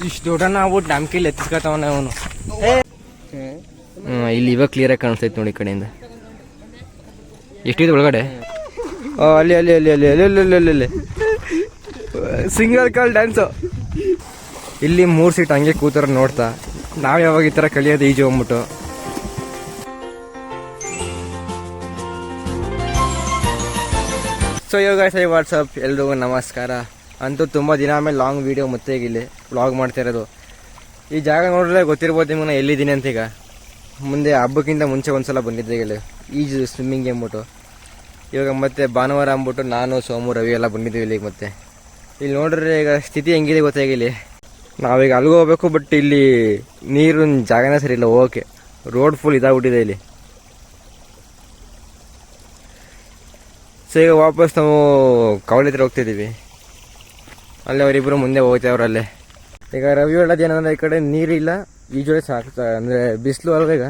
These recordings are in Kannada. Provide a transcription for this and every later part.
ಇಷ್ಟು ದೊಡ್ಡ ಆಗ್ಬಿಟ್ಟು ನಮ್ಮ ಕೈಲಿ ಎತ್ತಿಸ್ಕೊತಾವನ ಅವನು. ಇಲ್ಲಿ ಇವಾಗ ಕ್ಲಿಯರಾಗಿ ಕಾಣಿಸ್ತೈತೆ ನೋಡಿ ಈ ಕಡೆಯಿಂದ. ಎಷ್ಟಿದೆ ಒಳಗಡೆ? ಅಲ್ಲಿ ಅಲ್ಲಿ ಅಲ್ಲಿ ಅಲ್ಲಿ ಅಲ್ಲಿ ಅಲ್ಲಿ ಅಲ್ಲಿ ಅಲ್ಲಿ ಸಿಂಗಲ್ ಕಾಲ್ ಡ್ಯಾನ್ಸು. ಇಲ್ಲಿ 3 ಸೀಟ್ ಹಂಗೆ ಕೂತಾರ ನೋಡ್ತಾ. ನಾವು ಯಾವಾಗ ಈ ಥರ ಕಲಿಯೋದು ಈಜು ಹೋಗ್ಬಿಟ್ಟು. ಸೊ ಯೋಗ ಸೈ ವಾಟ್ಸಪ್ ಎಲ್ರಿಗೂ ನಮಸ್ಕಾರ. ಅಂತೂ ತುಂಬ ದಿನ ಆಮೇಲೆ ಲಾಂಗ್ ವೀಡಿಯೋ ಮತ್ತೆ ಇಲ್ಲಿ ವ್ಲಾಗ್ ಮಾಡ್ತಾ ಇರೋದು. ಈ ಜಾಗ ನೋಡಿದ್ರೆ ಗೊತ್ತಿರ್ಬೋದು ನಿಮಗೆ ನಾನು ಎಲ್ಲಿದ್ದೀನಿ ಅಂತ. ಈಗ ಮುಂದೆ ಹಬ್ಬಕ್ಕಿಂತ ಮುಂಚೆ ಒಂದ್ಸಲ ಬಂದಿದ್ದೆ ಇಲ್ಲಿ ಈಜು ಸ್ವಿಮ್ಮಿಂಗ್ ಅಂದ್ಬಿಟ್ಟು. ಇವಾಗ ಮತ್ತೆ ಭಾನುವಾರ ಅಂದ್ಬಿಟ್ಟು ನಾನು ಸೋಮು ರವಿ ಎಲ್ಲ ಬಂದಿದ್ದೀವಿ ಇಲ್ಲಿಗೆ. ಮತ್ತೆ ಇಲ್ಲಿ ನೋಡ್ರೆ ಈಗ ಸ್ಥಿತಿ ಹೆಂಗಿದೆ ಗೊತ್ತಾಗಿ ಇಲ್ಲಿ ನಾವೀಗ ಅಲ್ಲಿಗೆ ಹೋಗ್ಬೇಕು. ಬಟ್ ಇಲ್ಲಿ ನೀರಿನ ಜಾಗನೇ ಸರಿ ಇಲ್ಲ ಹೋಗೋಕ್ಕೆ. ರೋಡ್ ಫುಲ್ ಇದಾಗ್ಬಿಟ್ಟಿದೆ ಇಲ್ಲಿ. ಸೊ ಈಗ ವಾಪಸ್ ನಾವು ಕವಳಿ ಹತ್ರ ಹೋಗ್ತಿದ್ದೀವಿ. ಅಲ್ಲೇ ಅವರಿಬ್ಬರು ಮುಂದೆ ಹೋಗ್ತಾವ್ರಲ್ಲೇ. ಈಗ ರವಿ ಹೇಳೋದು ಏನಂದ್ರೆ ಈ ಕಡೆ ನೀರಿಲ್ಲ, ಈಜೋಳೆ ಸಾಕು. ಅಂದರೆ ಬಿಸಿಲು ಅಲ್ವ ಈಗ,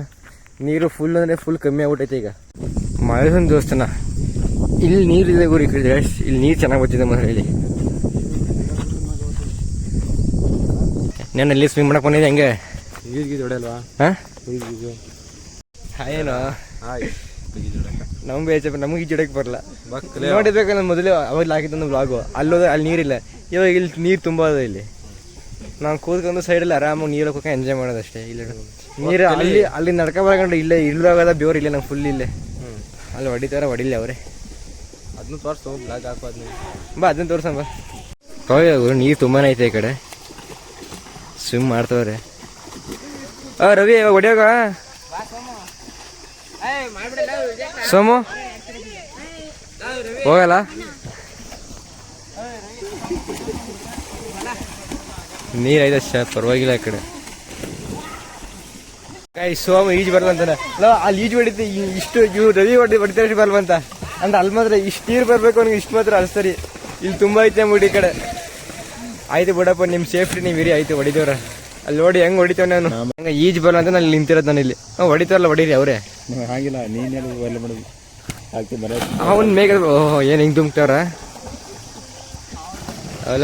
ನೀರು ಫುಲ್ ಅಂದರೆ ಫುಲ್ ಕಮ್ಮಿ ಆಗ್ಬಿಟ್ಟೈತೆ. ಈಗ ಮಹೇಶನ ದೇವಸ್ಥಾನ ಇಲ್ಲಿ ನೀರಿದೆ ಗುರಿ. ಈ ಕಡೆ ಇಲ್ಲಿ ನೀರು ಚೆನ್ನಾಗಿ ಬರ್ತಿದೆ ಮನೆ. ಇಲ್ಲಿ ನಾನು ಇಲ್ಲಿ ಸ್ವಿಮ್ ಮಾಡಕ್ಕೆ ಬಂದಿದ್ದೆ. ಹೆಂಗೆ ಹೊಡೆಯಲ್ವಾ? ಹಾಂ ಏನು ನಮ್ಗೆ ನಮಗೆ ಈಜೋಡಕ್ಕೆ ಬರಲ್ಲ. ನೋಡಿರ್ಬೇಕಲ್ಲ ಮೊದಲೇ ಅವಾಗಲೇ ಹಾಕಿದ್ದೊಂದು ವ್ಲಾಗು. ಅಲ್ಲೋದ್ರೆ ಅಲ್ಲಿ ನೀರಿಲ್ಲ. ಇವಾಗ ಇಲ್ಲಿ ನೀರು ತುಂಬ ಅದ. ಇಲ್ಲಿ ನಾವು ಕೂತ್ಕೊಂಡು ಸೈಡಲ್ಲಿ ಆರಾಮಾಗಿ ನೀರು ಹೋಗೋಕೆ ಎಂಜಾಯ್ ಮಾಡೋದಷ್ಟೇ. ಇಲ್ಲಿ ನೀರು ಅಲ್ಲಿ ನಡ್ಕೊ ಬರಕೊಂಡು ಇಲ್ಲೇ ಇಳಿದೋಗದ ಬೇವ್ರು ಇಲ್ಲೇ ನಂಗೆ ಫುಲ್ ಇಲ್ಲೇ. ಅಲ್ಲಿ ಹೊಡಿತಾರ ಹೊಡಿಲ್ಲ ಅವರೇ. ಅದನ್ನು ತೋರಿಸು ಬ್ಲಾಗ್ ಹಾಕೋದು ಬಾ. ಅದನ್ನು ತೋರ್ಸಂಬ. ನೀರು ತುಂಬಾ ಐತೆ ಈ ಕಡೆ. ಸ್ವಿಮ್ ಮಾಡ್ತವ್ರೆ. ರವಿ ಹೊಡಿಯೋಗ ಸೋಮು ಹೋಗಲ್ಲ. ನೀರೈತೆ ಪರವಾಗಿಲ್ಲ ಈ ಕಡೆ. ಸೋಮು ಈಜು ಬರಲ್ಲಂತಾನೆ. ಅಲ್ಲಿ ಈಜು ಹೊಡಿತು ಇಷ್ಟು ಇವು ರವಿ ಹೊಡಿತಾರೆ ಬಲ್ವಂತ ಅಂದ್ರೆ ಅಲ್ಲಿ ಮಾತ್ರ ಇಷ್ಟು ನೀರು ಬರಬೇಕು ಅವ್ನಿಗೆ. ಇಷ್ಟು ಮಾತ್ರ ಅದು ಸರಿ. ಇಲ್ಲಿ ತುಂಬ ಐತೆ ಅಂದ್ಬಿಟ್ಟು ಈ ಕಡೆ. ಆಯ್ತು ಬಿಡಪ್ಪ, ನಿಮ್ಮ ಸೇಫ್ಟಿ ನೀವು ಇರಿ. ಆಯ್ತು ಹೊಡಿದವ್ರ ಅಲ್ಲಿ ನೋಡಿ ಹೆಂಗೆ ಹೊಡಿತೇವೆ. ನಾನು ಹಂಗೆ ಈಜು ಬರಲ್ಲ ಅಂತ ನಾನು ನಿಂತಿರೋದು. ನಾನು ಇಲ್ಲಿ ಹೊಡಿತಾರಲ್ಲ ಹೊಡೀರಿ ಅವರೇ. ಹಾಗಿಲ್ಲ ನೀನು ಅವನ್ ಮೇಘ ಓಹೋ ಏನು ಹಿಂಗೆ ದುಮ್ಕ್ತಾವ್ರ. ಅಲ್ಲ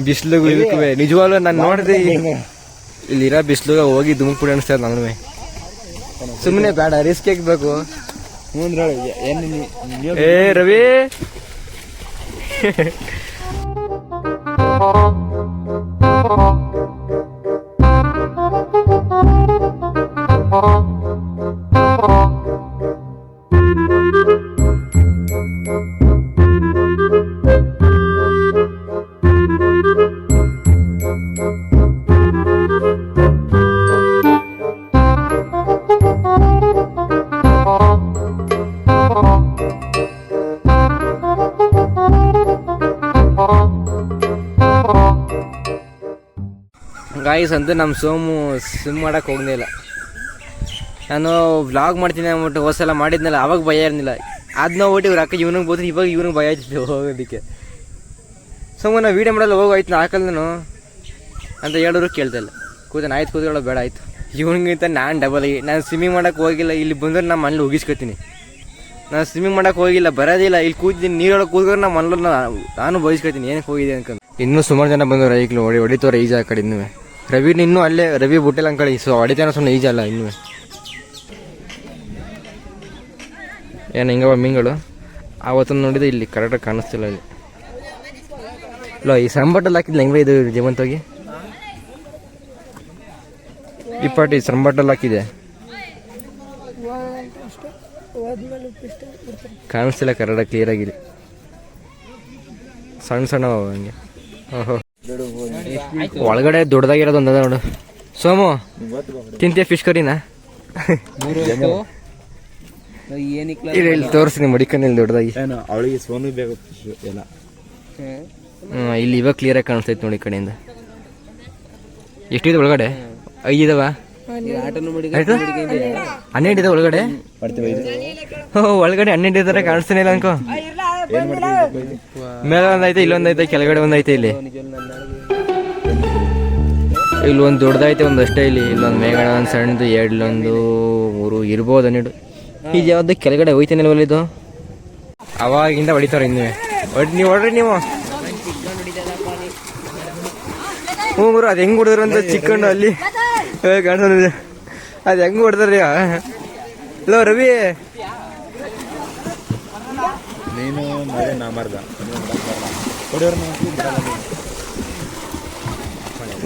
ಬಿಸಿಲು ಇದಕ್ಕೂ ನಿಜವಾಗ್ಲೂ ನಾನು ನೋಡಿದೆ. ಇಲ್ಲಿರೋ ಬಿಸಿಲು ಹೋಗಿ ದುಮ್ಕ್ಬಿಡಿ ಅನಿಸ್ತದೆ ನನಗೆ. ಸುಮ್ಮನೆ ಬೇಡ, ರಿಸ್ಕ್ ಹಾಕ್ಬೇಕು. ಏ ರವಿ ಗಾಯ್ಸ್ ಅಂತೂ ನಮ್ಮ ಸೋಮು ಸ್ವಿಮ್ ಮಾಡೋಕೆ ಹೋಗಲೇ ಇಲ್ಲ. ನಾನು ವ್ಲಾಗ್ ಮಾಡ್ತೀನಿ ಅಂದ್ಬಿಟ್ಟು ಹೊಸಲ ಮಾಡಿದ್ನಲ್ಲ, ಅವಾಗ ಭಯ ಇರಲಿಲ್ಲ. ಅದನ್ನ ಓಟಿ ಇವ್ರು ಅಕ್ಕ ಇವ್ನಿಗೆ ಬೋದ್ರೆ ಇವಾಗ ಇವ್ನಿಗೆ ಭಯ ಆಯ್ತಿದ್ದೆ ಹೋಗೋದಕ್ಕೆ. ಸೋಮು ನಾವು ವೀಡಿಯೋ ಮಾಡಲ್ಲ ಹೋಗಾಯ್ತು ನಾ ಹಾಕಲ್ಲ ನಾನು ಅಂತ ಹೇಳೋರು ಕೇಳ್ತಾ ಇಲ್ಲ. ಕೂತಾನೆ ಆಯ್ತು ಕೂತ್ಕೊಳ್ಳೋ ಬೇಡ ಆಯಿತು. ಇವ್ನಿಗಿಂತ ನಾನು ಡಬಲ್ ಆಗಿ ನಾನು ಸ್ವಿಮ್ಮಿಂಗ್ ಮಾಡೋಕ್ಕೆ ಹೋಗಿಲ್ಲ. ಇಲ್ಲಿ ಬಂದ್ರೆ ನಾನು ಮನೇಲಿ ಹೋಗಿಸ್ಕೊತೀನಿ. ನಾನು ಸ್ವಿಮ್ಮಿಂಗ್ ಮಾಡೋಕ್ಕೆ ಹೋಗಿಲ್ಲ, ಬರೋದಿಲ್ಲ. ಇಲ್ಲಿ ಕೂತೀನಿ ನೀರೊಳಗೆ ಕೂತ್ಕೊಂಡು ನಮ್ಮ ಮನೇಲಿ ನಾನು ಬಯಸ್ಕೊತೀನಿ ಏನಕ್ಕೆ ಹೋಗಿದೆ ಅನ್ಕೊಂಡು. ಇನ್ನೂ ಸುಮಾರು ಜನ ಬಂದವರು ಈಗಲೂ ಹೊಡಿತವ್ರೆ ಈಜ. ಆ ಕಡೆ ಇನ್ನೂ ರವಿನ ಇನ್ನೂ ಅಲ್ಲೇ ರವಿ ಬುಟ್ಟೆಲ್ಲ ಅಂಕಳಿ. ಸೊ ಹೊಡಿತಾನೆ ಸುಮ್ಮನೆ ಈಜಲ್ಲ ಇನ್ನೂ. ಏನು ಹಿಂಗವ ಮೀನುಗಳು ಆವತ್ತೊಂದು ನೋಡಿದೆ. ಇಲ್ಲಿ ಕರೆಕ್ಟಾಗಿ ಕಾಣಿಸ್ತಿಲ್ಲ. ಇಲ್ಲಿ ಇಲ್ಲ ಈ ಸಂಬಟ್ಟಲ್ಲಿ ಹಾಕಿದ್ಲ ಹೆಂಗೆ ಇದು ಜೀವಂತವಾಗಿ ಈ ಪಾಟಿ ಸಂಬಟ್ಟಲ್ಲಿ ಹಾಕಿದೆ. ಕಾಣಿಸ್ತಿಲ್ಲ ಕರೆಕ್ಟಾಗಿ ಕ್ಲಿಯರಾಗಿ. ಸಣ್ಣ ಸಣ್ಣ ಹಂಗೆ. ಓಹೋ ಒಳಗಡೆ ದೊಡ್ಡದಾಗಿರೋದು ಒಂದ ನೋಡು. ಸೋಮು ತಿಂತೀಯ ಫಿಶ್ ಕರಿನಾ? ಇಲ್ಲಿ ತೋರಿಸ್ತೀನಿ ಮಡಿಕಲ್ಲಿ ದೊಡ್ಡದಾಗಿ. ಅವಳಿಗೆ ಸೋನು ಬೇಕು ಎಲ್ಲ. ಇಲ್ಲಿ ಇವಾಗ ಕ್ಲಿಯರಾಗಿ ಕಾಣಿಸ್ತೈತೆ ನೋಡಿ ಈ ಕಡೆಯಿಂದ. ಎಷ್ಟಿದೆ ಒಳಗಡೆ? 5 ಇದಾವ. 12 ಇದೆ ಒಳಗಡೆ. ಒಳಗಡೆ 12 ಇದಾರೆ ಕಾಣಿಸ್ತಾನೆ ಇಲ್ಲ ಅನ್ಕೋ. ಮೇಲೆ ಒಂದೈತೆ, ಇಲ್ಲೊಂದೈತೆ, ಕೆಳಗಡೆ ಒಂದೈತೆ. ಇಲ್ಲಿ ಒಂದು ದೊಡ್ಡದೈತೆ, ಒಂದಷ್ಟೇ. ಇಲ್ಲೊಂದು ಮೇಘಣ, ಒಂದು ಸಣ್ಣದು, 2, ಇಲ್ಲೊಂದು 3 ಇರ್ಬೋದು. 12 ಈಗ ಯಾವ್ದು ಕೆಳಗಡೆ ಹೋಯ್ತಾನೆ ಇದು. ಅವಾಗಿಂದ ಹೊಡಿತಾರೆ ಇನ್ನೂ. ನೀವು ಹೊಡ್ರಿ ನೀವು. ಹ್ಞೂ ಗುರು ಅದು ಹೆಂಗ್ ಹೊಡೆದ್ರು ಅಂತ ಚಿಕ್ಕಂಡು ಅಲ್ಲಿ ಕಾಣ ಅದು ಹೆಂಗ್ ಹೊಡೆದ್ರಿ ಹಲೋ ರವಿ ನೀನು ನಾ ಮಾಡ್ದ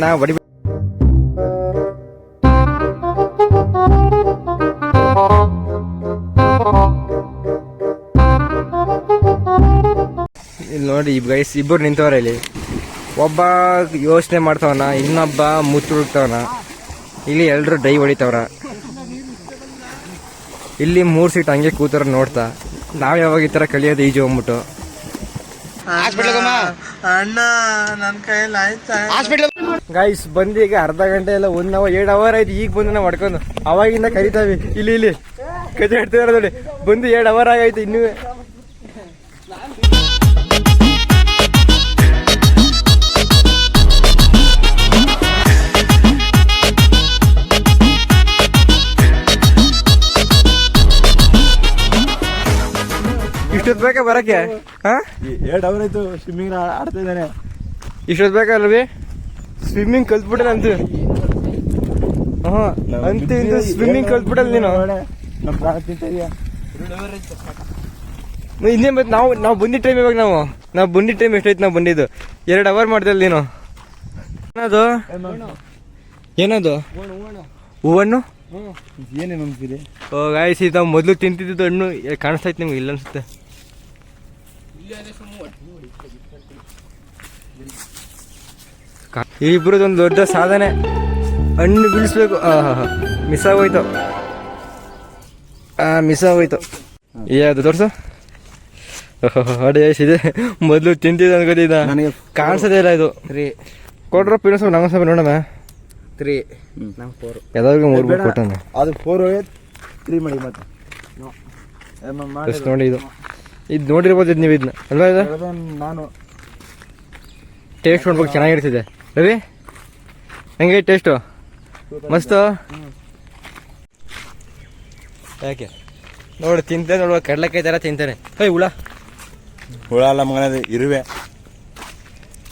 ನಾ ಬಡಿ ಇಲ್ಲಿ ನೋಡಿ ಗೈಸ್ ಇಬ್ಬರು ನಿಂತವ್ರ ಇಲ್ಲಿ ಒಬ್ಬ ಯೋಚನೆ ಮಾಡ್ತಾವನ ಇನ್ನೊಬ್ಬ ಮುತ್ತು ಹುಡುಕ್ತಾವನ ಇಲ್ಲಿ ಎಲ್ರು ಡೈ ಹೊಡಿತಾವ್ರ ಇಲ್ಲಿ 3 ಸೀಟ್ ಹಂಗೆ ಕೂತಾರ ನೋಡ್ತಾ ನಾವ್ ಯಾವಾಗ ಈ ತರ ಕಲಿಯೋದು ಈಜು ಹೋಗ್ಬಿಟ್ಟು ಗೈಸ್ ಬಂದು ಈಗ ಅರ್ಧ ಗಂಟೆ ಎಲ್ಲ 1 ಅವರ್ 2 ಅವರ್ ಆಯ್ತು ಈಗ ಬಂದು ನಾವು ಹೊಡ್ಕೊಂಡು ಅವಾಗಿಂದ ಕರಿತಾವಿ ಇಲ್ಲಿ ಕತೆ ಹೇಳ್ತಿದಾರ ನೋಡಿ ಬಂದು 2 ಅವರ್ ಆಗೈತೆ ಇನ್ನೂ ಇಷ್ಟೊತ್ತು ಬೇಕಾ ಬರಕ್ಕೆ 2 ಅವರ್ ಆಯ್ತು ಸ್ವಿಮ್ಮಿಂಗ್ ಆಡ್ತಾ ಇದ್ದಾನೆ ಇಷ್ಟೊತ್ತು ಬೇಕಲ್ವಿ ಸ್ವಿಮ್ಮಿಂಗ್ ಕಲ್ತ್ಬಿಟ್ಟೆ ಅಂತ ಅಂತ ಸ್ವಿಮ್ಮಿಂಗ್ ಕಲ್ತ್ಬಿಟ್ಟಲ್ಲ ನೀನು ನಮ್ಮ ಪ್ರಾಣ ತಿಂತ ಇದೆಯಾ ಇನ್ನೇ ಮತ್ತೆ ನಾವು ಬಂದಿದ್ದ ಟೈಮ್ ಇವಾಗ ನಾವು ಬಂದಿದ್ದ ಟೈಮ್ ಎಷ್ಟೈತೆ ನಾವು ಬಂದಿದ್ದು 2 ಅವರ್ ಮಾಡ್ದಲ್ಲ ನೀನು ಏನದು ಹೂವನ್ನು ಏನೇನು ಅನ್ಸಿದೆ ಓ ಗಾಯ್ಸ್ ಇದು ನಾವು ಮೊದಲು ತಿಂತಿದ್ದು ಹಣ್ಣು ಕಾಣಿಸ್ತೈತೆ ನಿಮ್ಗೆ ಇಲ್ಲ ಅನ್ಸುತ್ತೆ ಇಬ್ರದೊಂದು ದೊಡ್ಡ ಸಾಧನೆ ಹಣ್ಣು ಬೀಳಿಸ್ಬೇಕು ಮಿಸ್ ಆಗೋಯ್ತು ಅದು ತೋರ್ಸು ಅಡೆ ಇದೆ ಮೊದಲು ತಿಂತಿದ್ದ ಅನ್ಕೋತಿದ್ದ ನನಗೆ ಕಾಣಿಸೋದೇ ಇಲ್ಲ ಇದು 3 ಕೊಡ್ರ ಪಿನಸ್ ನಂಗೆ ಸ್ವಲ್ಪ ನೋಡೋಣ 3 4 ಯಾವ್ದಾದ್ರು 3 ಕೊಟ್ಟಾನೆ ಅದು 4 3 ಮಾಡಿ ಮತ್ತೆ ನೋಡಿ ಇದು ನೋಡಿರ್ಬೋದು ನೀವು ಇದನ್ನ ಅಲ್ವಾ ಇದು ನಾನು ಟೇಸ್ಟ್ ನೋಡ್ಬೇಕು ಚೆನ್ನಾಗಿರ್ತಿದೆ ರವಿ ಹೆಂಗೆ ಟೇಸ್ಟು ಮಸ್ತು ಯಾಕೆ ನೋಡಿ ತಿಂತೆ ನೋಡುವ ಕಡಲೆಕಾಯಿ ಥರ ತಿಂತಾನೆ ಹುಳ ಅಲ್ಲ ಮಗನ ಇರುವೆ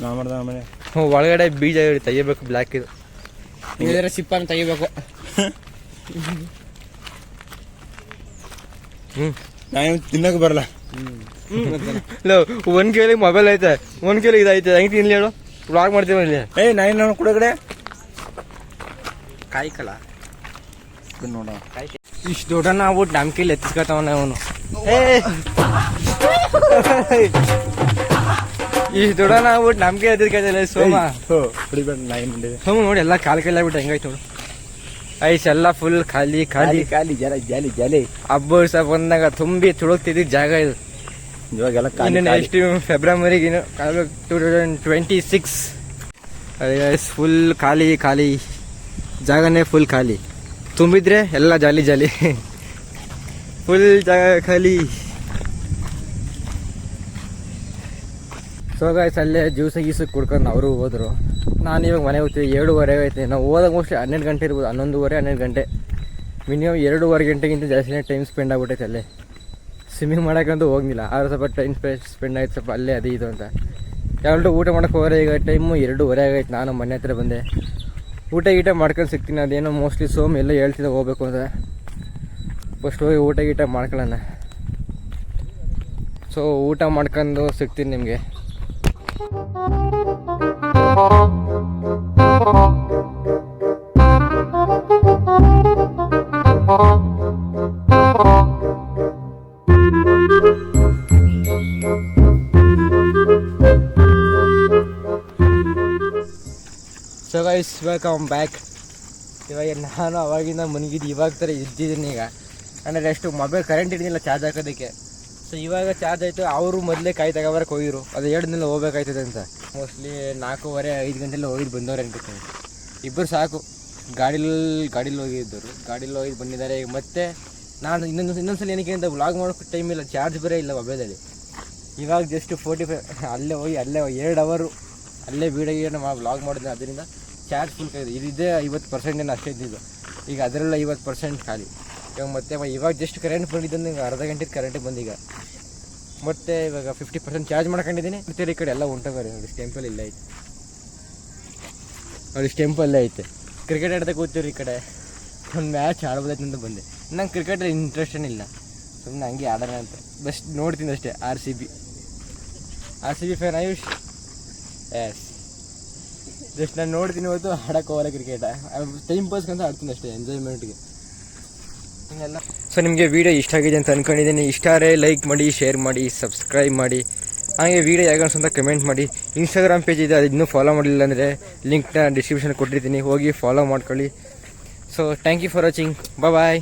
ನಾ ಮಾಡ್ದ ಆಮೇಲೆ ಒಳಗಡೆ ಬೀಜ ತೆಗಿಬೇಕು ಬ್ಲ್ಯಾಕ್ ಇದು ಇಲ್ಲದ್ರೆ ಸಿಪ್ಪನ್ನು ತೆಗಿಬೇಕು ನಾನು ತಿನ್ನಕ್ಕೆ ಬರಲ್ಲ ಇಲ್ಲ 1 ಕೇಳಿ ಮೊಬೈಲ್ ಐತೆ 1 ಕೇಳಿ ಇದೈತೆ ಹೆಂಗೆ ತಿನ್ಲಿ ಹೇಳು ವ್ಲಾಗ್ ಮಾಡ್ತೀವಿ ಇಲ್ಲಿ ನಾನು ಕೂಡ ಕಡೆ ಕಾಯ್ಕಲ್ಲ ನೋಡ ಇಷ್ಟು ದೊಡ್ಡ ಆಗ್ಬಿಟ್ಟು ನಮ್ಮ ಕೈಲಿ ಎತ್ತಿಸ್ಕೊತಾವನ ಅವನು ಇಷ್ಟು ದೊಡ್ಡ ಆಗ್ಬಿಟ್ಟು ನಮ್ಮ ಕೈ ಎತ್ತಿಸ್ಕೊತಾನೆ ಸೋಮ ನೋಡಿ ಎಲ್ಲ ಕಾಲ್ ಆಗ್ಬಿಟ್ಟು ಹೆಂಗಾಯ್ತು ನೋಡು ಐಸ್ ಎಲ್ಲ ಫುಲ್ ಖಾಲಿ ಜಾಲಿ ಹಬ್ಬ ಸಹ ಬಂದಾಗ ತುಂಬಿ ತುಳುಕ್ತಿದ್ದ ಜಾಗ ಇದು ಇವಾಗೆಲ್ಲ ನೆಕ್ಸ್ಟ್ ಫೆಬ್ರವರಿಗೆ 2026 ಫುಲ್ ಖಾಲಿ ಜಾಗನೇ ಫುಲ್ ಖಾಲಿ ತುಂಬಿದ್ರೆ ಎಲ್ಲ ಜಾಲಿ ಫುಲ್ ಜಾಗ ಖಾಲಿ ಸೊ ಗೈಸ್ ಅಲ್ಲೇ ಜ್ಯೂಸ ಕುಡ್ಕೊಂಡು ಅವರು ಹೋದರು ನಾನು ಇವಾಗ ಮನೆ ಹೋಗ್ತೀವಿ 7:30 ಆಗೈತೆ ನಾವು ಹೋದಾಗ ಮೋಸ್ಟ್ಲಿ 12 ಗಂಟೆ ಇರ್ಬೋದು 11:30 ಗಂಟೆ ಮಿನಿಮಮ್ 2.5 ಗಂಟೆಗಿಂತ ಜಾಸ್ತಿನೇ ಟೈಮ್ ಸ್ಪೆಂಡ್ ಆಗ್ಬಿಟ್ಟೈತೆ ಅಲ್ಲೇ ಸ್ವಿಮ್ಮಿಂಗ್ ಮಾಡೋಕ್ಕಂತೂ ಹೋಗಿಲ್ಲ ಆದ್ರೆ ಸ್ವಲ್ಪ ಟೈಮ್ ಸ್ಪೆಂಡ್ ಆಯ್ತು ಸ್ವಲ್ಪ ಅಲ್ಲೇ ಅದು ಇದು ಅಂತ ಯಾವಲ್ಟು ಊಟ ಮಾಡೋಕೆ ಹೋದ್ರೆ ಈಗ ಟೈಮು 2:30 ಆಗೈತೆ ನಾನು ಮನೆ ಹತ್ರ ಬಂದೆ ಊಟ ಮಾಡ್ಕೊಂಡು ಸಿಗ್ತೀನಿ ಅದೇನೋ ಮೋಸ್ಟ್ಲಿ ಸೋಮ್ ಎಲ್ಲ ಹೇಳ್ತಿದ್ದೆ ಹೋಗ್ಬೇಕು ಅಂತ ಫಸ್ಟ್ ಹೋಗಿ ಊಟ ಮಾಡ್ಕೊಳ್ಳೋಣ ಸೊ ಊಟ ಮಾಡ್ಕೊಂಡು ಸಿಗ್ತೀನಿ ನಿಮಗೆ ಸೊ ಗೈಸ್ ವೆಲ್ಕಮ್ ಬ್ಯಾಕ್ ಇವಾಗ ನಾನು ಅವಾಗಿಂದ ಮನಗಿದ್ದು ಇವಾಗ ಥರ ಇದ್ದಿದ್ದೀನಿ ಈಗ ಅಂದರೆ ಎಷ್ಟು ಮೊಬೈಲ್ ಕರೆಂಟ್ ಇಡ್ದಿಲ್ಲ ಚಾರ್ಜ್ ಹಾಕೋದಕ್ಕೆ ಸೊ ಇವಾಗ ಚಾರ್ಜ್ ಆಯಿತು ಅವರು ಮೊದಲೇ ಕಾಯಿ ತಗೋಬರಕ್ಕೆ ಹೋಗಿರು ಅದು 2 ದಿನ ಹೋಗ್ಬೇಕಾಯ್ತದೆ ಅಂತ ಮೋಸ್ಟ್ಲಿ 4:30-5 ಗಂಟೆಲ್ಲ ಹೋಗಿದ್ದು ಬಂದವ್ರು ಅನ್ಕೋತೀನಿ ಇಬ್ಬರು ಸಾಕು ಗಾಡೀಲಿ ಹೋಗಿದ್ದರು ಗಾಡೀಲಿ ಹೋಗಿ ಬಂದಿದ್ದಾರೆ ಈಗ ಮತ್ತೆ ನಾನು ಇನ್ನೊಂದ್ಸಲ ಏನಕ್ಕೆ ಅಂತ ವ್ಲಾಗ್ ಮಾಡೋಕ್ಕೆ ಟೈಮ್ ಇಲ್ಲ ಚಾರ್ಜ್ ಬೇರೆ ಇಲ್ಲ ಮೊಬೈಲಲ್ಲಿ ಇವಾಗ ಜಸ್ಟ್ 45 ಅಲ್ಲೇ ಹೋಗಿ 2 ಅವರು ಅಲ್ಲೇ ವೀಡಿಯೋ ವ್ಲಾಗ್ ಮಾಡಿದ್ದೆ ಅದರಿಂದ ಚಾರ್ಜ್ ಫುಲ್ ಇದೆ ಇದಿದೆ 50% ಏನು ಅಷ್ಟೇ ಇದ್ದಿದ್ದು ಈಗ ಅದರೆಲ್ಲ 50% ಖಾಲಿ ಇವಾಗ ಜಸ್ಟ್ ಕರೆಂಟ್ ಬಂದಿದ್ದು ಈಗ ಅರ್ಧ ಗಂಟೆ ಕರೆಂಟಿಗೆ ಬಂದೀಗ ಮತ್ತೆ ಇವಾಗ 50% ಚಾರ್ಜ್ ಮಾಡ್ಕೊಂಡಿದ್ದೀನಿ ಮತ್ತೆ ಈ ಕಡೆ ಎಲ್ಲ ಹೊಂಟೋಗಾರೆ ನೋಡಿ ಟೆಂಪಲ್ ಇಲ್ಲ ಐತೆ ಅವ್ರಿಗೆ ಟೆಂಪಲ್ಲೇ ಐತೆ. ಕ್ರಿಕೆಟ್ ಆಡ್ತಾ ಕೂತೀವ್ರಿ ಈ ಕಡೆ, ಒಂದು ಮ್ಯಾಚ್ ಆಡ್ಬೋದೈತೆ ಅಂತ ಬಂದೆ. ನಂಗೆ ಕ್ರಿಕೆಟಲ್ಲಿ ಇಂಟ್ರೆಸ್ಟೇ ಇಲ್ಲ, ಸುಮ್ಮನೆ ಹಂಗೆ ಆಡೋಣ ಅಂತ ಬಸ್ ನೋಡ್ತೀನಿ ಅಷ್ಟೇ. R C B fan Ayush. Yes, just ನಾನು ನೋಡ್ತೀನಿ ಹೊತ್ತು ಆಡೋಕ್ಕೆ ಹೋಗಲ್ಲ ಕ್ರಿಕೆಟ. ಟೈಮ್ ಪಾಸ್ಗಂತ ಆಡ್ತೀನಿ ಅಷ್ಟೇ, ಎಂಜಾಯ್ಮೆಂಟ್ಗೆ ಹಿಂಗೆಲ್ಲ. ಸೊ ನಿಮಗೆ ವೀಡಿಯೋ ಇಷ್ಟ ಆಗಿದೆ ಅಂತ ಅಂದ್ಕೊಂಡಿದ್ದೀನಿ. ಇಷ್ಟ ಆದರೆ ಲೈಕ್ ಮಾಡಿ, ಶೇರ್ ಮಾಡಿ, ಸಬ್ಸ್ಕ್ರೈಬ್ ಮಾಡಿ. ಹಾಗೆ ವೀಡಿಯೋ ಹೇಗೆ ಅನ್ಸುತ್ತೆ ಕಮೆಂಟ್ ಮಾಡಿ. ಇನ್ಸ್ಟಾಗ್ರಾಮ್ ಪೇಜ್ ಇದೆ, ಅದು ಇನ್ನೂ ಫಾಲೋ ಮಾಡಲಿಲ್ಲ ಅಂದರೆ ಲಿಂಕ್ನ ಡಿಸ್ಕ್ರಿಪ್ಷನ್ ಕೊಟ್ಟಿರ್ತೀನಿ, ಹೋಗಿ ಫಾಲೋ ಮಾಡ್ಕೊಳ್ಳಿ. So thank you for watching. Bye.